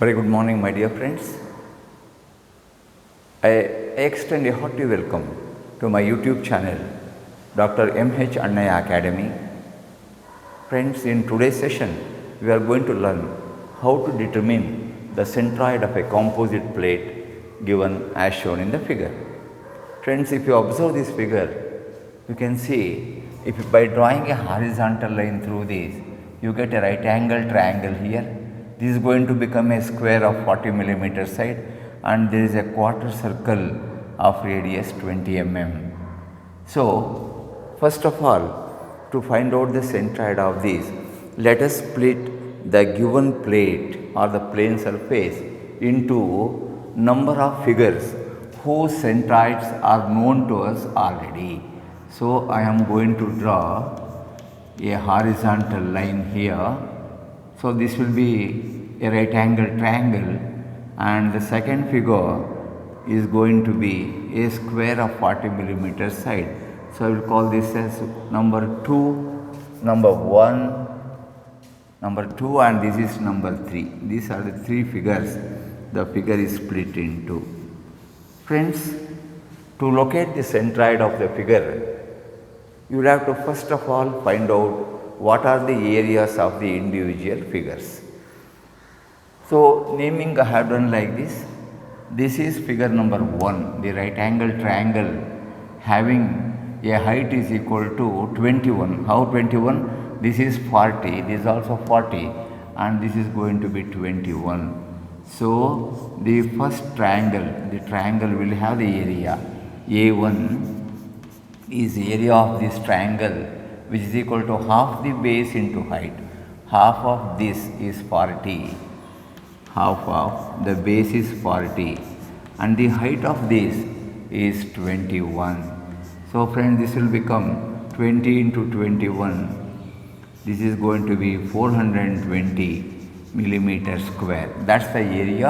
Very good morning, my dear friends. I extend a hearty welcome to my YouTube channel, Dr. M.H. Annaya Academy. Friends, in today's session, we are going to learn how to determine the centroid of a composite plate given as shown in the figure. Friends, if you observe this figure, you can see if by drawing a horizontal line through this, you get a right angle triangle here. This is going to become a square of 40 millimeter side, and there is a quarter circle of radius 20 mm. So, first of all, to find out the centroid of this, let us split the given plate or the plane surface into number of figures whose centroids are known to us already. So, I am going to draw a horizontal line here. So, this will be a right angle triangle, and the second figure is going to be a square of 40 millimeter side. So, I will call this as number 2, number 1, number 2, and this is number 3. These are the three figures. The figure is split into. Friends, to locate the centroid of the figure, you will have to first of all find out what are the areas of the individual figures. So, naming I have done like this. This is figure number 1, the right angle triangle having a height is equal to 21. How 21? This is 40, this is also 40, and this is going to be 21. So, the first triangle, the triangle will have the area A1 is area of this triangle, which is equal to half the base into height. Half of this is 40. Half of the base is 40, and the height of this is 21. So, friends, this will become 20 into 21. This is going to be 420 millimeter square. That's the area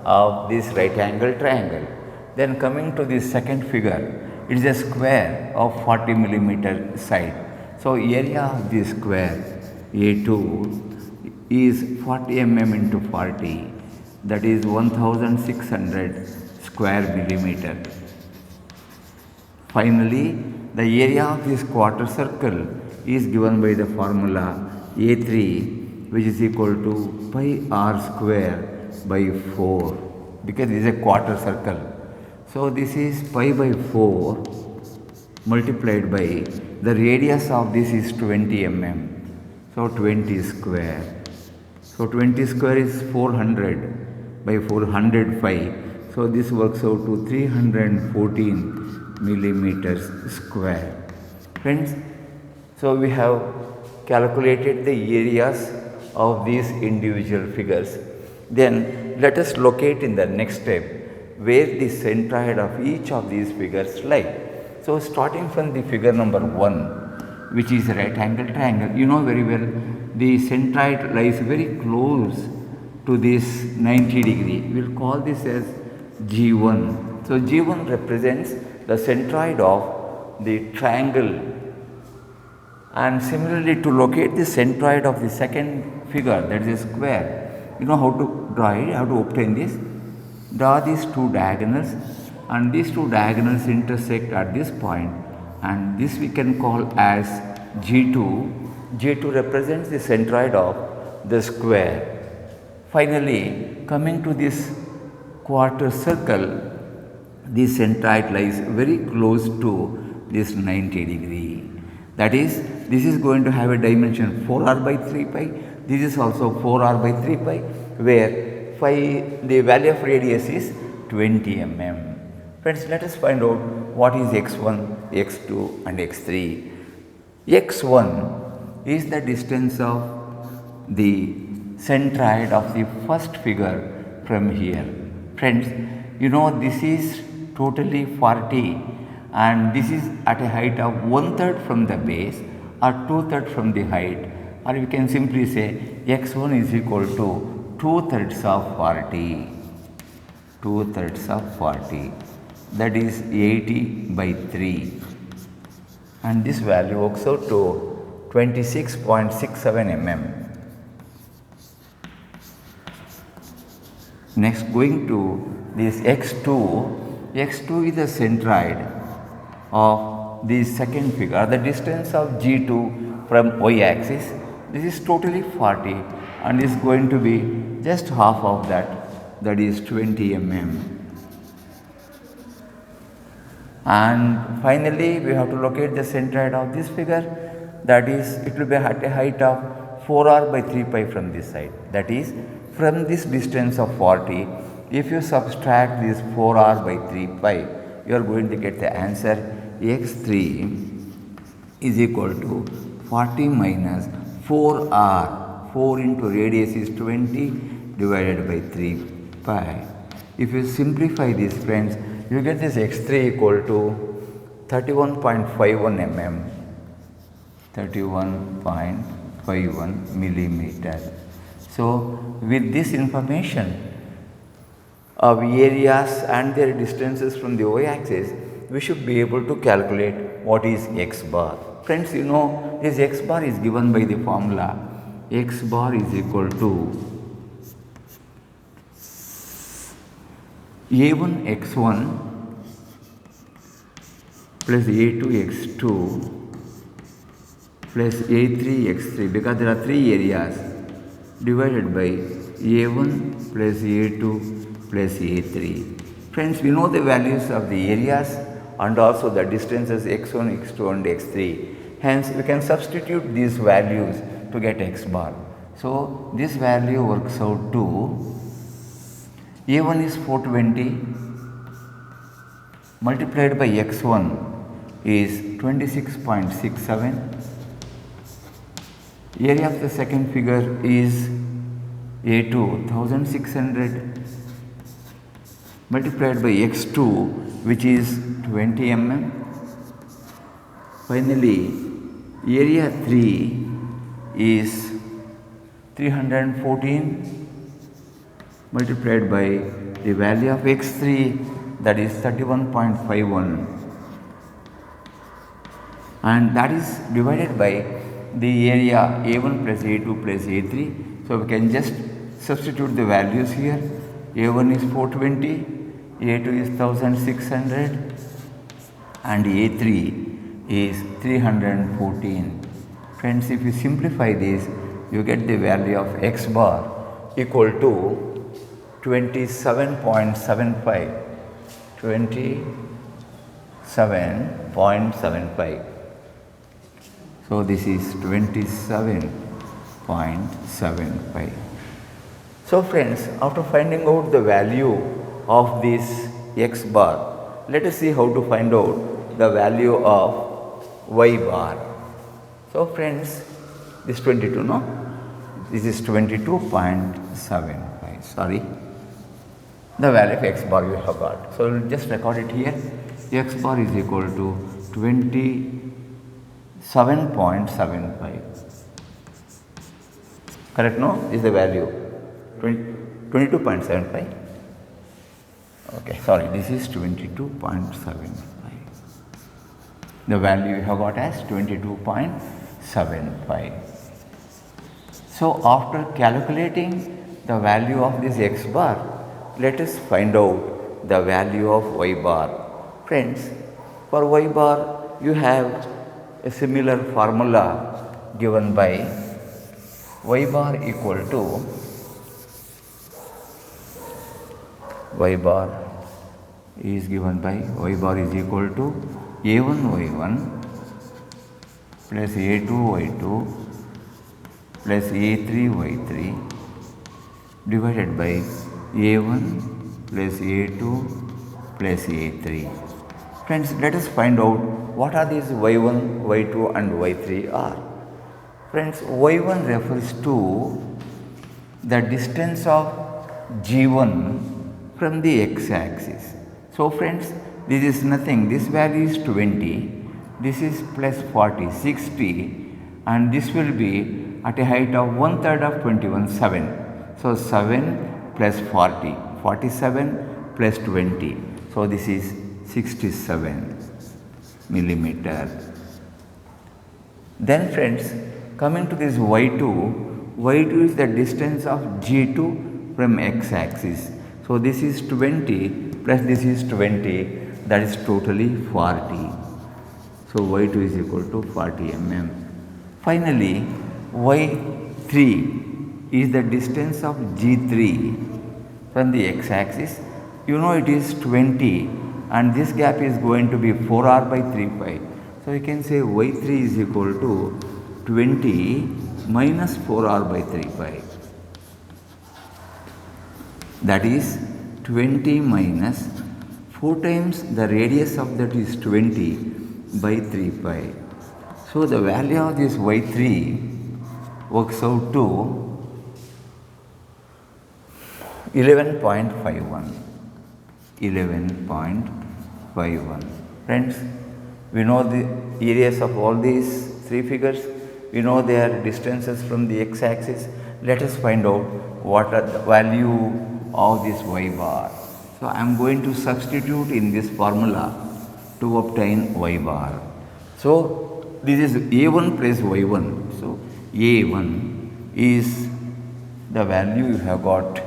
of this right angle triangle. Then coming to the second figure, it is a square of 40 millimeter side. So, area of this square A2 is 40 mm into 40, that is 1600 square millimeter. Finally, the area of this quarter circle is given by the formula A3, which is equal to pi r square by 4, because this is a quarter circle. So, this is pi by 4 multiplied by the radius of this is 20 mm. So, 20 square. So, 20 square is 400 by 405. So, this works out to 314 millimeters square. Friends, so we have calculated the areas of these individual figures. Then let us locate in the next step where the centroid of each of these figures lie. So, starting from the figure number 1, which is a right angle triangle, you know very well the centroid lies very close to this 90 degree. We will call this as G1. So, G1 represents the centroid of the triangle, and similarly to locate the centroid of the second figure, that is a square, you know how to draw it, how to obtain this. Draw these two diagonals, and these two diagonals intersect at this point, and this we can call as G2. G2 represents the centroid of the square. Finally, coming to this quarter circle, the centroid lies very close to this 90 degree. That is, this is going to have a dimension 4r by 3 pi. This is also 4r by 3 pi, where the value of radius is 20 mm. Friends, let us find out what is x1, x2 and x3. x1 is the distance of the centroid of the first figure from here. Friends, you know this is totally 40, and this is at a height of 1/3 from the base or 2/3 from the height, or we can simply say x1 is equal to 2/3 of 40. 2/3 of 40, that is 80 by 3, and this value works out to 26.67 mm. Next, going to this x2, x2 is the centroid of the second figure, the distance of G2 from y axis. This is totally 40 and is going to be just half of that is 20 mm. And finally, we have to locate the centroid of this figure, that is, it will be at a height of 4r by 3 pi from this side. That is, from this distance of 40, if you subtract this 4r by 3 pi, you are going to get the answer x3 is equal to 40 minus 4r. 4 into radius is 20 divided by 3 pi. If you simplify this, friends, you get this x3 equal to 31.51 mm, 31.51 millimeter. So, with this information of areas and their distances from the y-axis, we should be able to calculate what is x bar. Friends, you know this x bar is given by the formula x bar is equal to a1 x1 plus a2 x2 plus a3 x3, because there are three areas, divided by a1 plus a2 plus a3. Friends, we know the values of the areas and also the distances x1, x2 and x3. Hence, we can substitute these values to get x bar. So, this value works out to a1 is 420 multiplied by x1 is 26.67. Area of the second figure is a2 1600 multiplied by x2, which is 20 mm. Finally, area 3 is 314 multiplied by the value of x3, that is 31.51, and that is divided by the area a1 plus a2 plus a3. So, we can just substitute the values here. a1 is 420, a2 is 1600 and a3 is 314. Friends, if you simplify this, you get the value of x bar equal to 27.75. 27.75. So, this is 27.75. So, friends, after finding out the value of this x bar, let us see how to find out the value of y bar. So, friends, this 22, no? This is 22.75. Sorry. The value of x bar you have got. So, we'll just record it here. X bar is equal to 27.75. Correct, no? Is the value 22.75. Okay, sorry, this is 22.75. The value you have got as 22.75. So, after calculating the value of this x bar, let us find out the value of y bar. Friends, for y bar, you have a similar formula given by y bar equal to y bar is given by y bar is equal to a1 y1 plus a2 y2 plus a3 y3 divided by a1 plus a2 plus a3. Friends, let us find out what are these y1, y2 and y3 are. Friends, y1 refers to the distance of g1 from the x-axis. So, friends, this is nothing, this value is 20, this is plus 40, 60, and this will be at a height of 1/3 of 21, 7. So, 7 plus 40, 47 plus 20. So, this is 67 millimeter. Then, friends, coming to this y2, y2 is the distance of g2 from x-axis. So this is 20 plus this is 20, that is totally 40. So y2 is equal to 40 mm. Finally, y3 is the distance of G3 from the x-axis. You know it is 20 and this gap is going to be 4r by 3 pi. So you can say y3 is equal to 20 minus 4r by 3 pi. That is 20 minus 4 times the radius of that is 20 by 3 pi. So the value of this y3 works out to 11.51. 11.51. Friends, we know the areas of all these three figures. We know their distances from the x-axis. Let us find out what are the value of this y bar. So I am going to substitute in this formula to obtain y bar. So this is a1 plus y1. So a1 is the value you have got.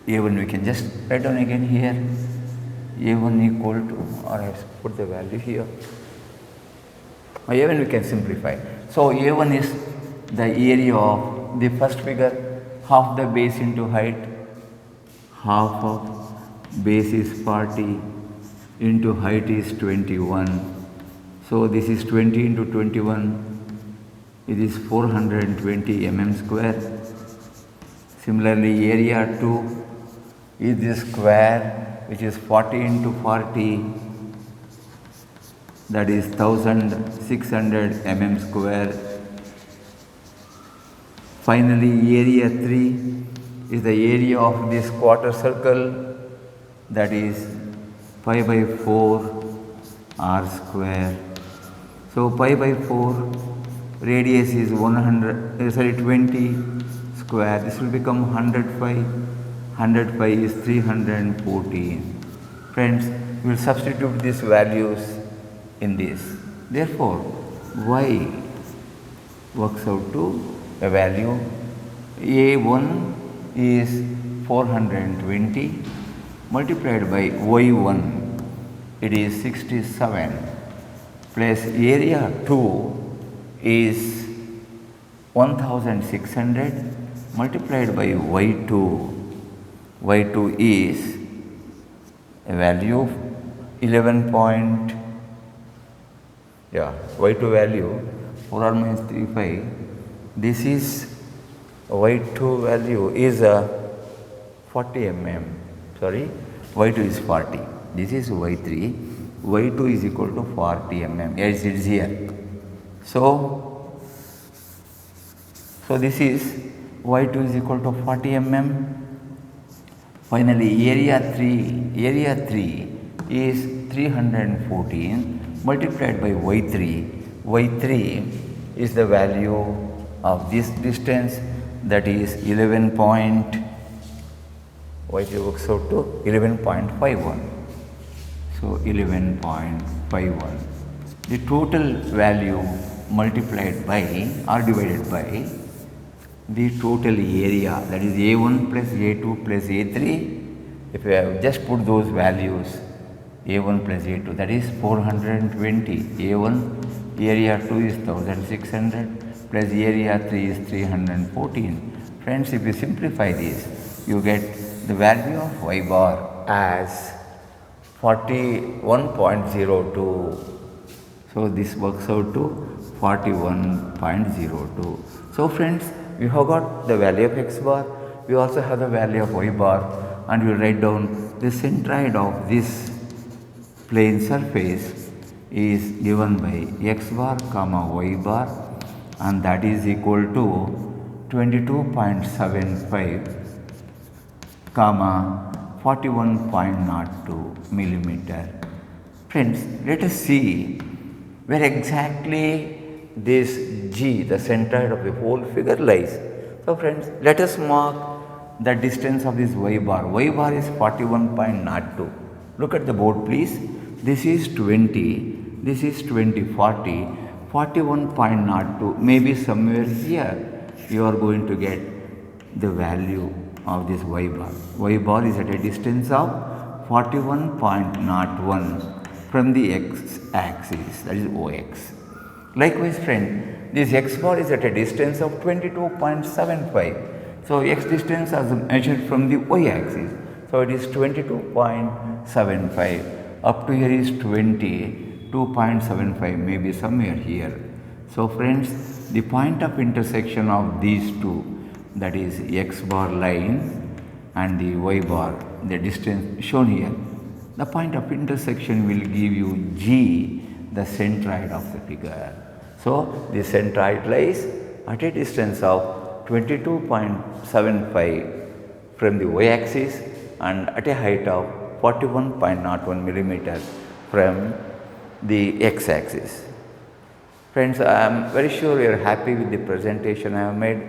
a1 we can just write down again here. a1 equal to, or I put the value here. a1 we can simplify. So a1 is the area of the first figure, half the base into height. Half of base is 40 into height is 21. So this is 20 into 21. It is 420 mm square. Similarly, area 2 is this square, which is 40 into 40. That is 1600 mm square. Finally, area 3 is the area of this quarter circle, that is pi by 4 r square. So pi by 4, radius is 20 square. This will become 100 pi. 100 pi is 314. Friends, we will substitute these values in this. Therefore, y works out to a value. A1 is 420 multiplied by y1, it is 67, plus area 2 is 1600 multiplied by y2. y2 is a value of 11 point, y2 value 4r minus 35. This is y2 value is 40 mm. Sorry, y2 is 40. This is y3. y2 is equal to 40 mm. Yes, it is here. So this is y2 is equal to 40 mm. Finally, area 3 is 314 multiplied by y3. y3 is the value of this distance, that is 11 point, y3 works out to 11.51. So 11.51. The total value multiplied by or divided by the total area, that is A1 plus A2 plus A3. If you have just put those values, A1 plus A2, that is 420. A1, area 2 is 1600 plus area 3 is 314. Friends, if you simplify this, you get the value of y bar as 41.02. So this works out to 41.02. So friends, we have got the value of x bar, we also have the value of y bar, and we write down the centroid of this plane surface is given by x bar comma y bar, and that is equal to 22.75 comma 41.02 millimeter. Friends, let us see where exactly this G, the centroid of the whole figure, lies. So friends, let us mark the distance of this y bar. Y bar is 41.02. Look at the board please. This is 20, this is 20, 40, 41.02. Maybe somewhere here you are going to get the value of this y bar. Y bar is at a distance of 41.01 from the x axis, that is OX. Likewise friend, this x bar is at a distance of 22.75. So x distance as measured from the y axis. So it is 22.75. Up to here is 22.75, maybe somewhere here. So friends, the point of intersection of these two, that is x bar line and the y bar, the distance shown here, the point of intersection will give you G, the centroid of the figure. So the centroid lies at a distance of 22.75 from the y axis and at a height of 41.01 millimeter from the x axis. Friends, I am very sure you are happy with the presentation I have made.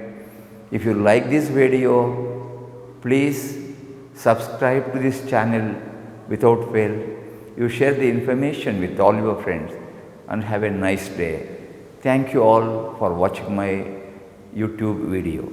If you like this video, please subscribe to this channel without fail. You share the information with all your friends and have a nice day. Thank you all for watching my YouTube video.